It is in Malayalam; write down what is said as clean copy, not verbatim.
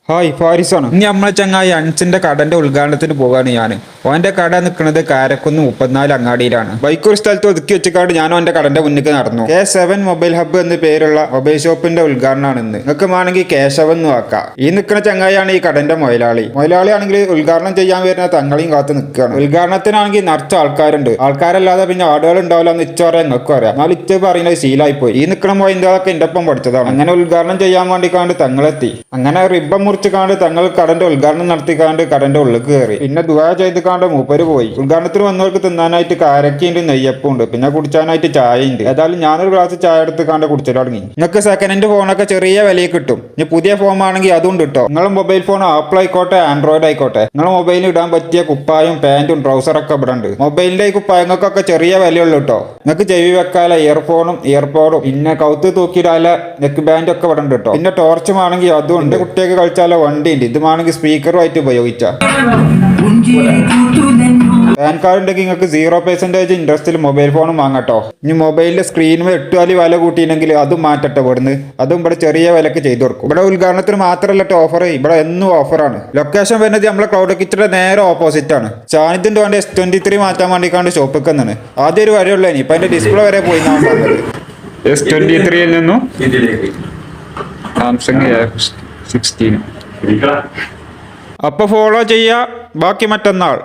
ഹായ് ഫാരിസാണ്. ഇനി നമ്മളെ ചങ്ങായി അൻസിന്റെ കടന്റെ ഉദ്ഘാടനത്തിന് പോകാണ് ഞാൻ. ഓന്റെ കട നിൽക്കുന്നത് കാരക്കുന്ന് 34 അങ്ങാടിയിലാണ്. ബൈക്ക് ഒരു സ്ഥലത്ത് ഒതുക്കി വെച്ചിക്കാണ്ട് ഞാൻ ഓന്റെ കടന്റെ മുന്നിൽ നടന്നു. K7 മൊബൈൽ ഹബ്ബ് എന്ന് പേരുള്ള മൊബൈൽ ഷോപ്പിന്റെ ഉദ്ഘാടനമാണ് ഇന്ന്. നിങ്ങൾക്ക് വേണമെങ്കിൽ കേശവൻ എന്ന് വാക്കാം. ഈ നിൽക്കുന്ന ചങ്ങായിയാണ് ഈ കടന്റെ മുതലാളി. മുതലാളിയാണെങ്കിൽ ഉദ്ഘാടനം ചെയ്യാൻ വരുന്ന തങ്ങളെയും കാത്ത് നിൽക്കുകയാണ്. ഉദ്ഘാടനത്തിനാണെങ്കിൽ നിറച്ച ആൾക്കാരുണ്ട്. ആൾക്കാരല്ലാതെ പിന്നെ ആടുകൾ ഉണ്ടാവില്ല എന്ന് ഇച്ച പറയാൻ നിൽക്കും അറിയാം. എന്നാൽ ഇച്ച പറയുന്നത് ശീലായി പോയി. ഈ നിൽക്കുന്ന മൊയിന്തൊക്കെ എന്റെ ഒപ്പം പഠിച്ചതാണ്. അങ്ങനെ ഉദ്ഘാടനം ചെയ്യാൻ വേണ്ടി കാണ്ട് തങ്ങളെത്തി. അങ്ങനെ റിബൺ മുറിച്ചുകാണ്ട് തങ്ങൾ കടന്റെ ഉദ്ഘാടനം നടത്തിക്കാണ്ട് കടന്റെ ഉള്ളിൽ കയറി. പിന്നെ ദുആ ചെയ്ത് കാണ്ട് മൂപ്പര് പോയി. ഉദ്ഘാടനത്തിന് വന്നവർക്ക് തിന്നാനായിട്ട് കാരക്കുണ്ട്, നെയ്യപ്പുണ്ട്, പിന്നെ കുടിച്ചാനായിട്ട് ചായ ഉണ്ട്. ഏതായാലും ഞാനൊരു ഗ്ലാസ് ചായ എടുത്ത് കാണ്ട് കുടിച്ചിട്ട് തുടങ്ങി. നിങ്ങൾക്ക് സെക്കൻഡ് ഹാൻഡ് ഫോണൊക്കെ ചെറിയ വിലയിൽ കിട്ടും. ഇനി പുതിയ ഫോൺ ആണെങ്കിൽ അതും കിട്ടും. നിങ്ങളുടെ മൊബൈൽ ഫോൺ ആപ്പിൾ ആയിക്കോട്ടെ ആൻഡ്രോയിഡ് ആയിക്കോട്ടെ, നിങ്ങളുടെ മൊബൈലിൽ ഇടാൻ പറ്റിയ കുപ്പായും പാന്റും ട്രൗസറൊക്കെ ഇവിടെ ഉണ്ട്. മൊബൈലിന്റെ ഈ കുപ്പായങ്ങൾക്കൊക്കെ ചെറിയ വിലയുള്ളൂ കേട്ടോ. നിങ്ങൾക്ക് ചെവി വെക്കാല ഇയർഫോണും ഇയർപോഡും പിന്നെ കൗത്ത് തൂക്കിയിടാല നെക്ക് ബാൻഡും ഒക്കെ ഇവിടെ ഉണ്ട് കേട്ടോ. പിന്നെ ടോർച്ചും ആണെങ്കിൽ അതും ഉണ്ട്. കുട്ടിയൊക്കെ കളിച്ചാലോ വണ്ടി ഉണ്ട്. ഇതുമാണെങ്കിൽ സ്പീക്കറുമായിട്ട് ഉപയോഗിച്ചാൽ പാൻ കാർഡ് ഉണ്ടെങ്കിൽ നിങ്ങൾക്ക് 0% ഇൻട്രസ്റ്റിൽ മൊബൈൽ ഫോണും വാങ്ങട്ടോ. ഇനി മൊബൈലിന്റെ സ്ക്രീനും 8 വാലി വില കൂട്ടിയില്ലെങ്കിൽ അതും മാറ്റട്ടെ ഇവിടുന്ന്. അതും ഇവിടെ ചെറിയ വിലക്ക് ചെയ്തു കൊടുക്കും. ഇവിടെ ഉദ്ഘാടനത്തിന് മാത്രമല്ല ഓഫർ, ഇവിടെ എന്നും ഓഫറാണ്. ലൊക്കേഷൻ വരുന്നത് നമ്മളെ ക്ലൗഡ് കിച്ചന്റെ നേരെ ഓപ്പോസിറ്റ് ആണ്. സാന്നിധ്യം വേണ്ട S23 മാറ്റാൻ വേണ്ടിക്കാണ്ട് ഷോപ്പിൽ നിന്നാണ്. ആദ്യം ഒരു വരെയുള്ളൂ. ഇനി ഇപ്പൊ അതിന്റെ ഡിസ്പ്ലേ വരെ പോയി ഞാൻ പറഞ്ഞത്. S23 നിന്നും സാംസങ് A16. അപ്പൊ ഫോളോ ചെയ്യാ. ബാക്കി മറ്റന്നാൾ.